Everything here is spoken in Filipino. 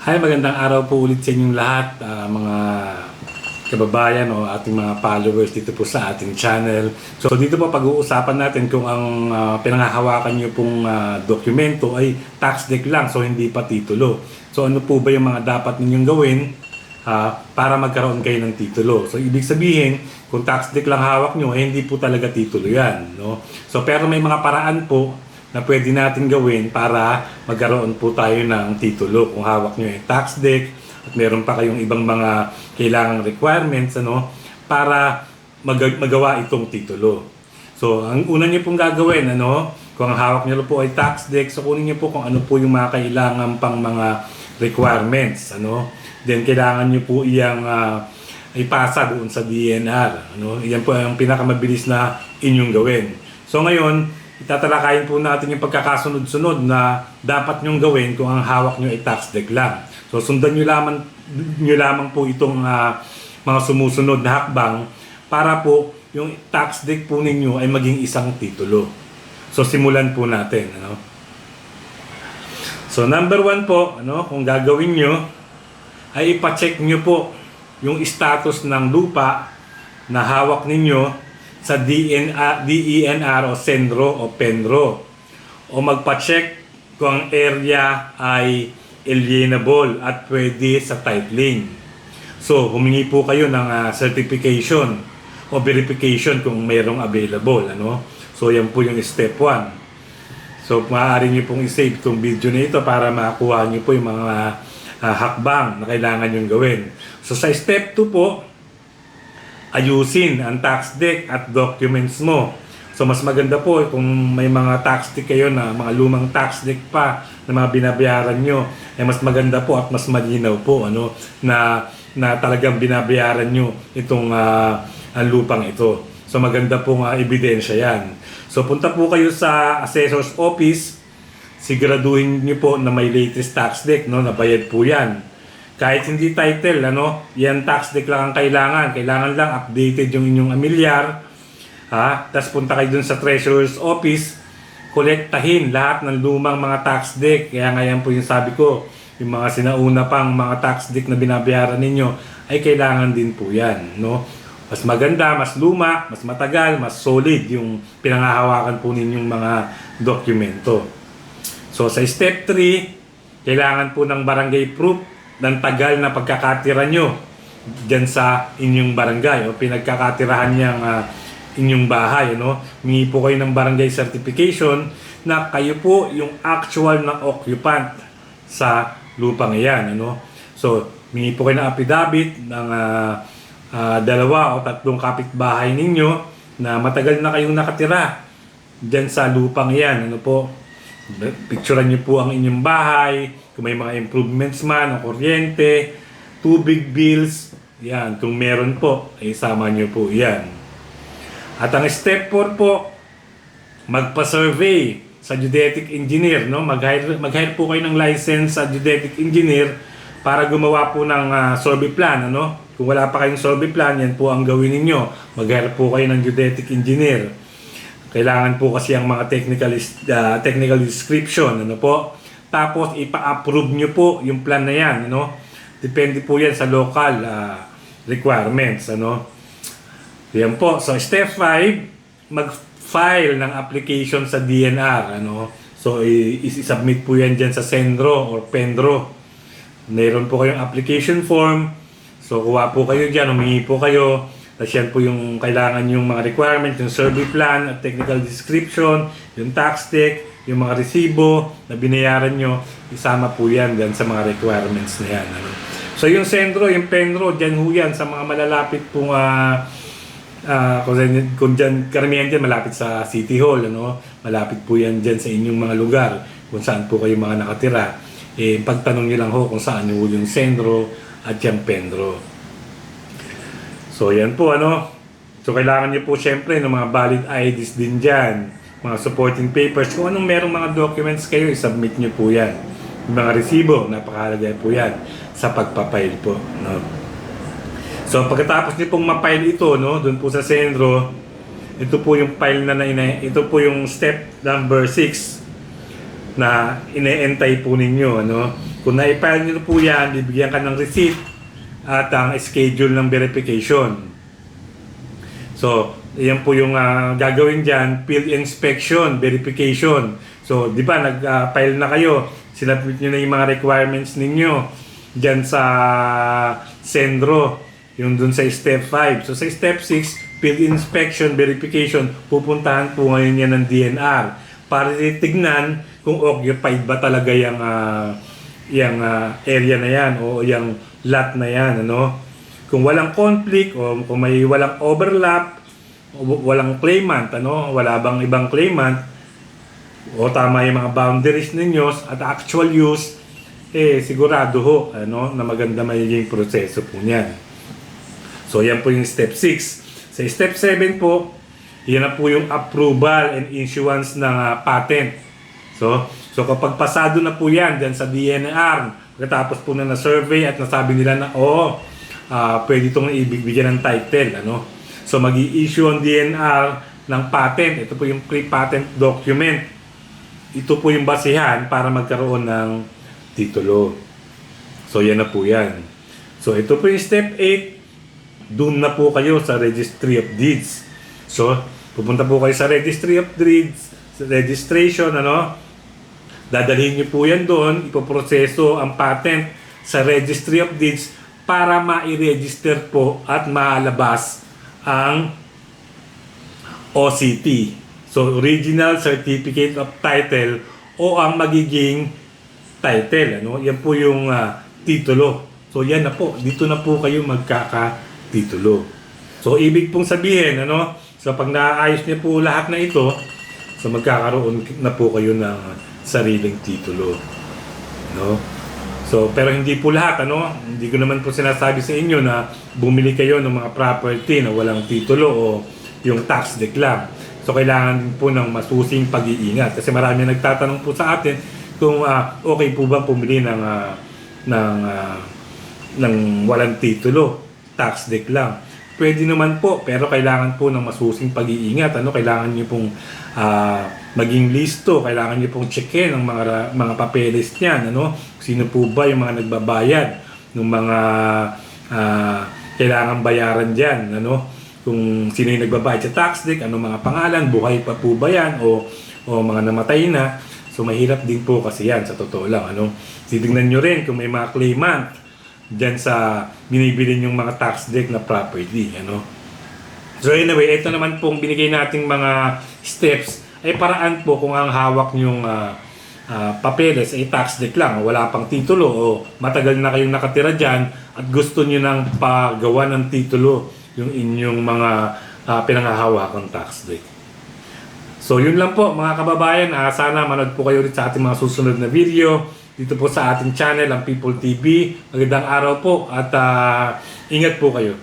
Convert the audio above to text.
Hi, magandang araw po ulit sa inyong lahat, mga kababayan o ating mga followers dito po sa ating channel. So dito po pag-uusapan natin kung ang pinanghahawakan niyo pong dokumento ay tax deck lang, so hindi pa titulo. So ano po ba yung mga dapat ninyong gawin para magkaroon kayo ng titulo? So ibig sabihin, kung tax deck lang hawak nyo, hindi po talaga titulo yan. No? So pero may mga paraan po na pwede natin gawin para magkaroon po tayo ng titulo. Kung hawak nyo yung tax deck at meron pa kayong ibang mga kailangang requirements para magawa itong titulo. So, ang una nyo pong gagawin, kung ang hawak nyo po ay tax deck, so kunin nyo po kung ano po yung mga kailangan pang mga requirements. Then, kailangan nyo po iyang ipasa doon sa DNR. Iyan po ang pinakamabilis na inyong gawin. So, ngayon, itatalakayin po natin yung pagkakasunod-sunod na dapat nyong gawin kung ang hawak nyo ay tax deck lang. So sundan nyo lamang po itong mga sumusunod na hakbang para po yung tax deck po ninyo ay maging isang titulo. So simulan po natin. So number 1 po, kung gagawin nyo, ay ipacheck nyo po yung status ng lupa na hawak ninyo sa DENR o Sendro o Penro, o magpa-check kung ang area ay alienable at pwede sa titling. So humingi po kayo ng certification o verification kung mayroong available. So yan po yung step 1. So maaari nyo pong i-save itong video na ito para makakuha nyo po yung mga hakbang na kailangan nyo gawin. So sa step 2 po, ayusin ang tax deck at documents mo. So mas maganda po kung may mga tax deck kayo na mga lumang tax deck pa na mga binabayaran nyo, mas maganda po at mas malinaw po na talagang binabayaran nyo itong ang lupang ito. So maganda pong ebidensya yan. So punta po kayo sa assessor's office, siguraduhin nyo po na may latest tax deck, nabayad po yan. Kahit hindi title, yan tax deck lang ang kailangan. Kailangan lang updated yung inyong amilyar. Tapos punta kayo dun sa treasurer's office, kolektahin lahat ng lumang mga tax deck. Kaya ngayon po yung sabi ko, yung mga sinauna pang mga tax deck na binabayaran ninyo, ay kailangan din po yan. Mas maganda, mas luma, mas matagal, mas solid yung pinanghahawakan po ninyong mga dokumento. So sa step 3, kailangan po ng barangay proof ng tagal na pagkakatira nyo dyan sa inyong barangay o pinagkakatirahan niyang inyong bahay. Humingi po kayo ng barangay certification na kayo po yung actual na occupant sa lupang iyan. So, humingi po kayo ng affidavit ng 2 o 3 kapitbahay ninyo na matagal na kayong nakatira dyan sa lupang iyan. Picturean nyo po ang inyong bahay, kung may mga improvements man, o kuryente, tubig bills, yan. Kung meron po, ay sama nyo po yan. At ang step 4 po, magpa-survey sa geodetic engineer. Mag-hire po kayo ng license sa geodetic engineer para gumawa po ng survey plan. Kung wala pa kayong survey plan, yan po ang gawin ninyo. Mag-hire po kayo ng geodetic engineer. Kailangan po kasi ang mga technical description. Tapos ipa-approve nyo po yung plan na yan. Depende po yan sa local requirements. Yan po. So step 5, mag-file ng application sa DNR. So i-submit po yan dyan sa Sendro or Penro. Mayroon po kayong application form. So kuha po kayo dyan, humingi po kayo. Tapos yan po yung kailangan yung mga requirements, yung survey plan, technical description, yung tax deck, yung mga resibo na binayaran nyo, isama po yan dyan sa mga requirements na yan. So yung Sendro, yung Penro, dyan ho yan sa mga malalapit pong kung dyan, karamihan dyan malapit sa City Hall, malapit po yan dyan sa inyong mga lugar kung saan po kayo mga nakatira. Pagtanong nyo lang ho kung saan ho yung Sendro at yung Penro. So yan po So kailangan nyo po syempre ng mga valid IDs din dyan, mga supporting papers, kung anong merong mga documents kayo, i-submit nyo po yan. Yung mga resibo, napakahalaga po yan sa pagpapile po. So pagkatapos nyo pong mapile ito, doon po sa Sendro, ito po yung file ito po yung step number 6 na ine-entay po ninyo. Kung na-file nyo po yan, bibigyan ka ng receipt at ang schedule ng verification. So, yan po yung gagawin dyan, field inspection, verification. So, di ba, nag-file na kayo, sinabit nyo na yung mga requirements ninyo dyan sa Sendro, yung dun sa step 5. So, sa step 6, field inspection, verification, pupuntahan po ngayon yan ng DNR para titignan kung occupied ba talaga yung area na yan o yung lot na yan, ano? Kung walang conflict o kung may walang overlap, walang claimant, ano? Wala bang ibang claimant o tama yung mga boundaries ninyo at actual use, sigurado ho, ano, na maganda magiging proseso po niyan. So, yan po yung step 6. Sa step 7 po, yan na po yung approval and issuance ng patent. So kapag pasado na po yan dyan sa DNR, pagkatapos po na survey at nasabi nila na, pwede itong ibigyan ng title, ano? So, mag-i-issue ang DNR ng patent. Ito po yung pre-patent document. Ito po yung basihan para magkaroon ng titulo. So, yan na po yan. So, ito po yung step 8. Doon na po kayo sa Registry of Deeds. So, pupunta po kayo sa Registry of Deeds, sa registration, ano? Dadalhin niyo po yan doon, ipoproseso ang patent sa Registry of Deeds para ma-register po at maalabas ang OCT. So, Original Certificate of Title o ang magiging title, ano? Yan po yung titulo. So, yan na po. Dito na po kayo magkakatitulo. So, ibig pong sabihin, ano? So, pag naayos niyo po lahat na ito, so magkakaroon na po kayo ng sariling titulo. No? So, pero hindi po lahat, ano? Hindi ko naman po sinasabi sa inyo na bumili kayo ng mga property na walang titulo o yung tax declar. So, kailangan din po ng masusing pag-iingat. Kasi marami nagtatanong po sa atin kung okay po ba pumili ng walang titulo, tax declar. Pwede naman po, pero kailangan po ng masusing pag-iingat. Ano? Kailangan niyo pong maging listo, kailangan niyo pong checkin ang mga papeles niyan, ano? Sino po ba yung mga nagbabayad ng mga kailangan bayaran diyan, ano? Kung sino yung nagbabayad sa tax deck, ano mga pangalan, buhay pa po ba yan o mga namatay na. So mahirap din po kasi yan sa totoo lang, ano? Titingnan niyo rin kung may mga claimant diyan sa binibili yung mga tax deck na property, ano? So anyway, ito naman pong binigay nating mga steps ay paraan po kung ang hawak nyong papeles ay tax deck lang, wala pang titulo o matagal na kayong nakatira dyan at gusto nyo nang pagawa ng titulo yung inyong mga pinangahawakang tax deck. So yun lang po mga kababayan, sana manood po kayo ulit sa ating mga susunod na video dito po sa ating channel, ang People TV. Magandang araw po at ingat po kayo.